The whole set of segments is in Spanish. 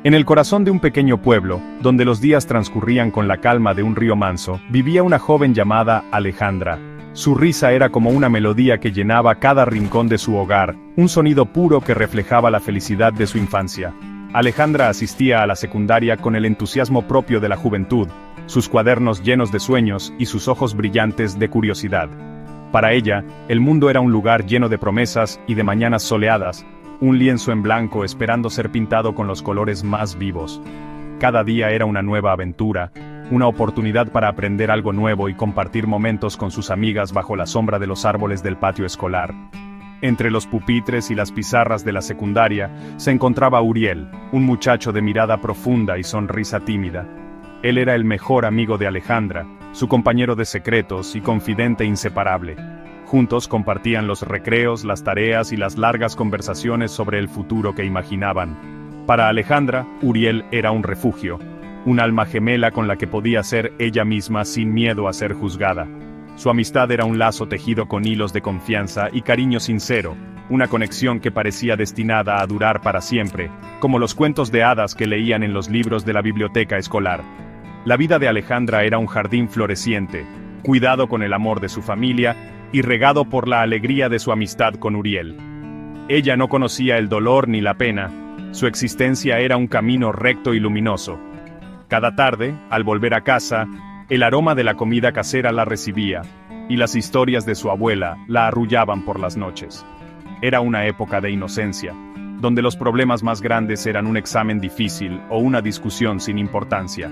En el corazón de un pequeño pueblo, donde los días transcurrían con la calma de un río manso, vivía una joven llamada Alejandra. Su risa era como una melodía que llenaba cada rincón de su hogar, un sonido puro que reflejaba la felicidad de su infancia. Alejandra asistía a la secundaria con el entusiasmo propio de la juventud, sus cuadernos llenos de sueños y sus ojos brillantes de curiosidad. Para ella, el mundo era un lugar lleno de promesas y de mañanas soleadas, un lienzo en blanco esperando ser pintado con los colores más vivos. Cada día era una nueva aventura, una oportunidad para aprender algo nuevo y compartir momentos con sus amigas bajo la sombra de los árboles del patio escolar. Entre los pupitres y las pizarras de la secundaria, se encontraba Uriel, un muchacho de mirada profunda y sonrisa tímida. Él era el mejor amigo de Alejandra, su compañero de secretos y confidente inseparable. Juntos compartían los recreos, las tareas y las largas conversaciones sobre el futuro que imaginaban. Para Alejandra, Uriel era un refugio, un alma gemela con la que podía ser ella misma sin miedo a ser juzgada. Su amistad era un lazo tejido con hilos de confianza y cariño sincero, una conexión que parecía destinada a durar para siempre, como los cuentos de hadas que leían en los libros de la biblioteca escolar. La vida de Alejandra era un jardín floreciente, cuidado con el amor de su familia y regado por la alegría de su amistad con Uriel. Ella no conocía el dolor ni la pena, su existencia era un camino recto y luminoso. Cada tarde, al volver a casa, el aroma de la comida casera la recibía, y las historias de su abuela la arrullaban por las noches. Era una época de inocencia, donde los problemas más grandes eran un examen difícil o una discusión sin importancia.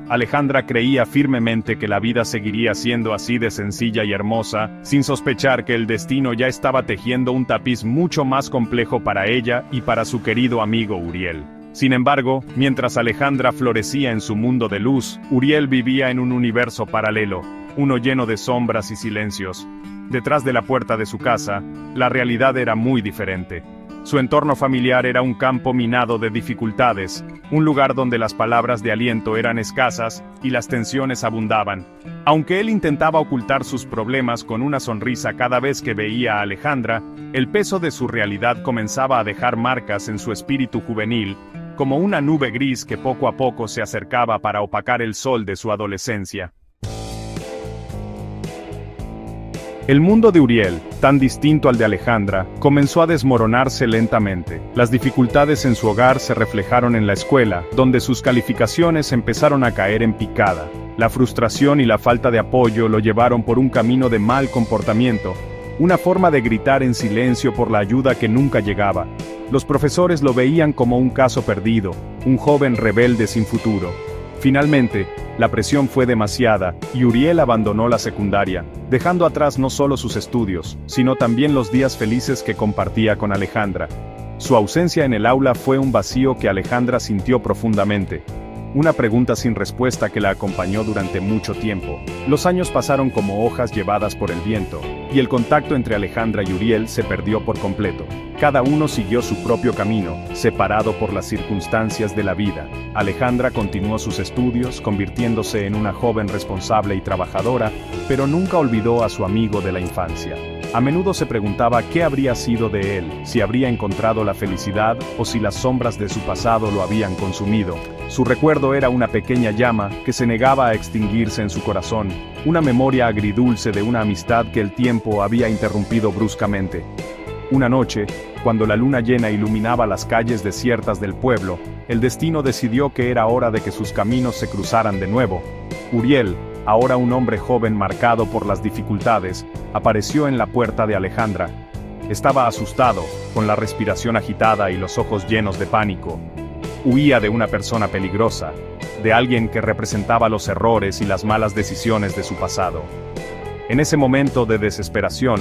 Alejandra creía firmemente que la vida seguiría siendo así de sencilla y hermosa, sin sospechar que el destino ya estaba tejiendo un tapiz mucho más complejo para ella y para su querido amigo Uriel. Sin embargo, mientras Alejandra florecía en su mundo de luz, Uriel vivía en un universo paralelo, uno lleno de sombras y silencios. Detrás de la puerta de su casa, la realidad era muy diferente. Su entorno familiar era un campo minado de dificultades, un lugar donde las palabras de aliento eran escasas y las tensiones abundaban. Aunque él intentaba ocultar sus problemas con una sonrisa cada vez que veía a Alejandra, el peso de su realidad comenzaba a dejar marcas en su espíritu juvenil, como una nube gris que poco a poco se acercaba para opacar el sol de su adolescencia. El mundo de Uriel, tan distinto al de Alejandra, comenzó a desmoronarse lentamente. Las dificultades en su hogar se reflejaron en la escuela, donde sus calificaciones empezaron a caer en picada. La frustración y la falta de apoyo lo llevaron por un camino de mal comportamiento, una forma de gritar en silencio por la ayuda que nunca llegaba. Los profesores lo veían como un caso perdido, un joven rebelde sin futuro. Finalmente, la presión fue demasiada, y Uriel abandonó la secundaria, dejando atrás no solo sus estudios, sino también los días felices que compartía con Alejandra. Su ausencia en el aula fue un vacío que Alejandra sintió profundamente. Una pregunta sin respuesta que la acompañó durante mucho tiempo. Los años pasaron como hojas llevadas por el viento, y el contacto entre Alejandra y Uriel se perdió por completo. Cada uno siguió su propio camino, separado por las circunstancias de la vida. Alejandra continuó sus estudios, convirtiéndose en una joven responsable y trabajadora, pero nunca olvidó a su amigo de la infancia. A menudo se preguntaba qué habría sido de él, si habría encontrado la felicidad o si las sombras de su pasado lo habían consumido. Su recuerdo era una pequeña llama que se negaba a extinguirse en su corazón, una memoria agridulce de una amistad que el tiempo había interrumpido bruscamente. Una noche, cuando la luna llena iluminaba las calles desiertas del pueblo, el destino decidió que era hora de que sus caminos se cruzaran de nuevo. Uriel, ahora un hombre joven marcado por las dificultades, apareció en la puerta de Alejandra. Estaba asustado, con la respiración agitada y los ojos llenos de pánico. Huía de una persona peligrosa, de alguien que representaba los errores y las malas decisiones de su pasado. En ese momento de desesperación,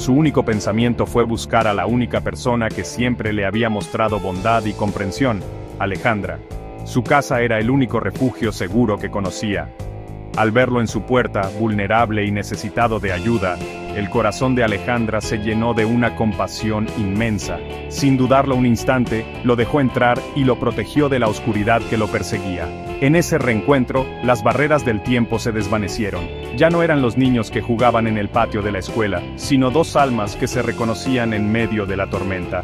su único pensamiento fue buscar a la única persona que siempre le había mostrado bondad y comprensión, Alejandra. Su casa era el único refugio seguro que conocía. Al verlo en su puerta, vulnerable y necesitado de ayuda, el corazón de Alejandra se llenó de una compasión inmensa. Sin dudarlo un instante, lo dejó entrar y lo protegió de la oscuridad que lo perseguía. En ese reencuentro, las barreras del tiempo se desvanecieron. Ya no eran los niños que jugaban en el patio de la escuela, sino dos almas que se reconocían en medio de la tormenta.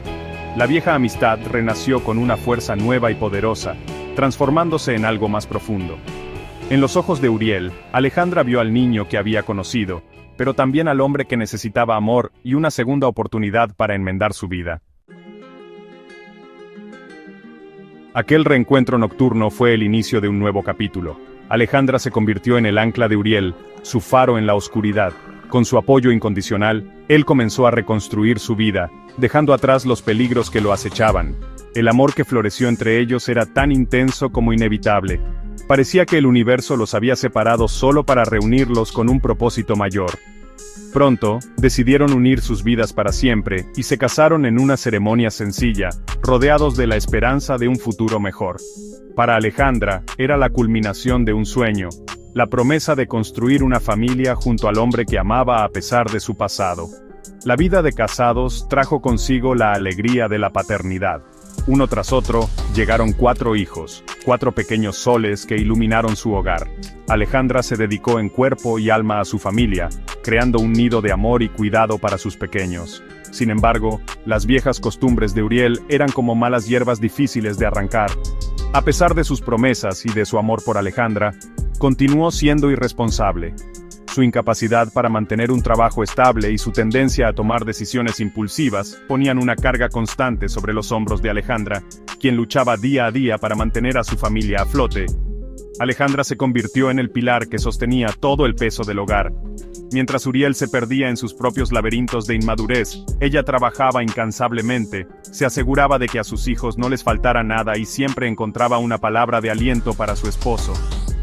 La vieja amistad renació con una fuerza nueva y poderosa, transformándose en algo más profundo. En los ojos de Uriel, Alejandra vio al niño que había conocido, pero también al hombre que necesitaba amor y una segunda oportunidad para enmendar su vida. Aquel reencuentro nocturno fue el inicio de un nuevo capítulo. Alejandra se convirtió en el ancla de Uriel, su faro en la oscuridad. Con su apoyo incondicional, él comenzó a reconstruir su vida, dejando atrás los peligros que lo acechaban. El amor que floreció entre ellos era tan intenso como inevitable. Parecía que el universo los había separado solo para reunirlos con un propósito mayor. Pronto, decidieron unir sus vidas para siempre, y se casaron en una ceremonia sencilla, rodeados de la esperanza de un futuro mejor. Para Alejandra, era la culminación de un sueño, la promesa de construir una familia junto al hombre que amaba a pesar de su pasado. La vida de casados trajo consigo la alegría de la paternidad. Uno tras otro, llegaron 4 hijos, 4 pequeños soles que iluminaron su hogar. Alejandra se dedicó en cuerpo y alma a su familia, creando un nido de amor y cuidado para sus pequeños. Sin embargo, las viejas costumbres de Uriel eran como malas hierbas difíciles de arrancar. A pesar de sus promesas y de su amor por Alejandra, continuó siendo irresponsable. Su incapacidad para mantener un trabajo estable y su tendencia a tomar decisiones impulsivas ponían una carga constante sobre los hombros de Alejandra, quien luchaba día a día para mantener a su familia a flote. Alejandra se convirtió en el pilar que sostenía todo el peso del hogar. Mientras Uriel se perdía en sus propios laberintos de inmadurez, ella trabajaba incansablemente, se aseguraba de que a sus hijos no les faltara nada y siempre encontraba una palabra de aliento para su esposo.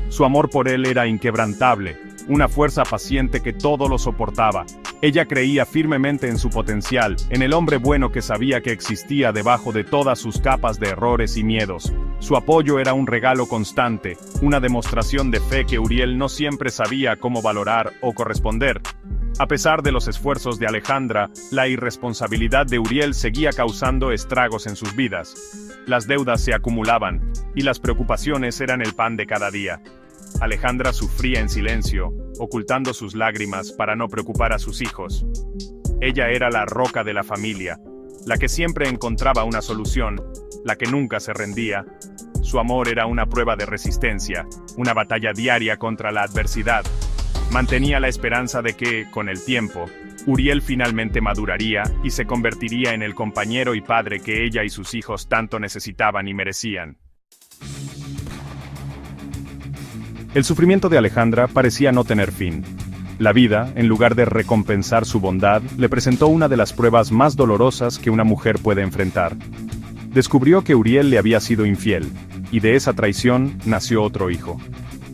Su amor por él era inquebrantable, una fuerza paciente que todo lo soportaba. Ella creía firmemente en su potencial, en el hombre bueno que sabía que existía debajo de todas sus capas de errores y miedos. Su apoyo era un regalo constante, una demostración de fe que Uriel no siempre sabía cómo valorar o corresponder. A pesar de los esfuerzos de Alejandra, la irresponsabilidad de Uriel seguía causando estragos en sus vidas. Las deudas se acumulaban, y las preocupaciones eran el pan de cada día. Alejandra sufría en silencio, ocultando sus lágrimas para no preocupar a sus hijos. Ella era la roca de la familia, la que siempre encontraba una solución, la que nunca se rendía. Su amor era una prueba de resistencia, una batalla diaria contra la adversidad. Mantenía la esperanza de que, con el tiempo, Uriel finalmente maduraría y se convertiría en el compañero y padre que ella y sus hijos tanto necesitaban y merecían. El sufrimiento de Alejandra parecía no tener fin. La vida, en lugar de recompensar su bondad, le presentó una de las pruebas más dolorosas que una mujer puede enfrentar. Descubrió que Uriel le había sido infiel, y de esa traición nació otro hijo.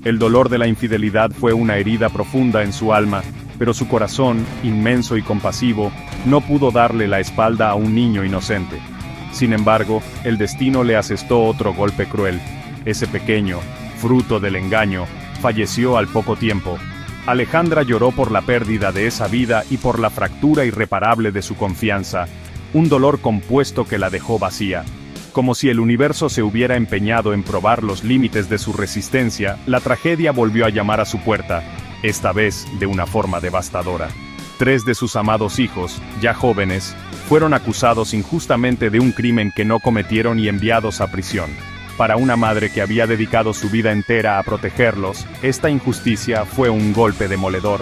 El dolor de la infidelidad fue una herida profunda en su alma, pero su corazón, inmenso y compasivo, no pudo darle la espalda a un niño inocente. Sin embargo, el destino le asestó otro golpe cruel. Ese pequeño, fruto del engaño, falleció al poco tiempo. Alejandra lloró por la pérdida de esa vida y por la fractura irreparable de su confianza, un dolor compuesto que la dejó vacía. Como si el universo se hubiera empeñado en probar los límites de su resistencia, la tragedia volvió a llamar a su puerta, esta vez de una forma devastadora. 3 de sus amados hijos, ya jóvenes, fueron acusados injustamente de un crimen que no cometieron y enviados a prisión. Para una madre que había dedicado su vida entera a protegerlos, esta injusticia fue un golpe demoledor.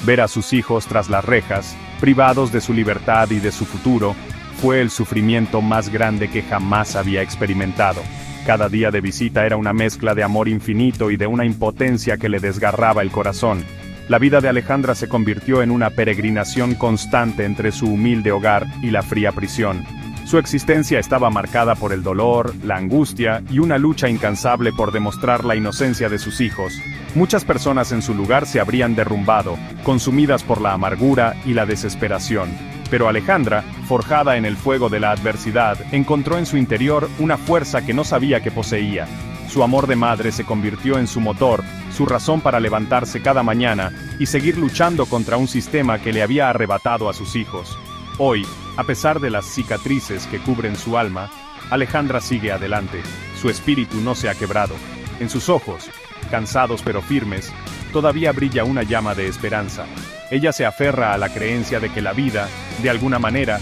Ver a sus hijos tras las rejas, privados de su libertad y de su futuro, fue el sufrimiento más grande que jamás había experimentado. Cada día de visita era una mezcla de amor infinito y de una impotencia que le desgarraba el corazón. La vida de Alejandra se convirtió en una peregrinación constante entre su humilde hogar y la fría prisión. Su existencia estaba marcada por el dolor, la angustia y una lucha incansable por demostrar la inocencia de sus hijos. Muchas personas en su lugar se habrían derrumbado, consumidas por la amargura y la desesperación. Pero Alejandra, forjada en el fuego de la adversidad, encontró en su interior una fuerza que no sabía que poseía. Su amor de madre se convirtió en su motor, su razón para levantarse cada mañana y seguir luchando contra un sistema que le había arrebatado a sus hijos. Hoy, a pesar de las cicatrices que cubren su alma, Alejandra sigue adelante. Su espíritu no se ha quebrado. En sus ojos, cansados pero firmes, todavía brilla una llama de esperanza. Ella se aferra a la creencia de que la vida, de alguna manera,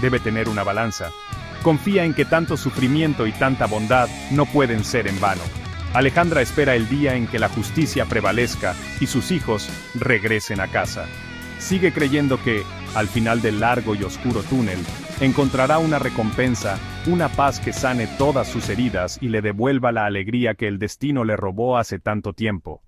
debe tener una balanza. Confía en que tanto sufrimiento y tanta bondad no pueden ser en vano. Alejandra espera el día en que la justicia prevalezca y sus hijos regresen a casa. Sigue creyendo que, al final del largo y oscuro túnel, encontrará una recompensa, una paz que sane todas sus heridas y le devuelva la alegría que el destino le robó hace tanto tiempo.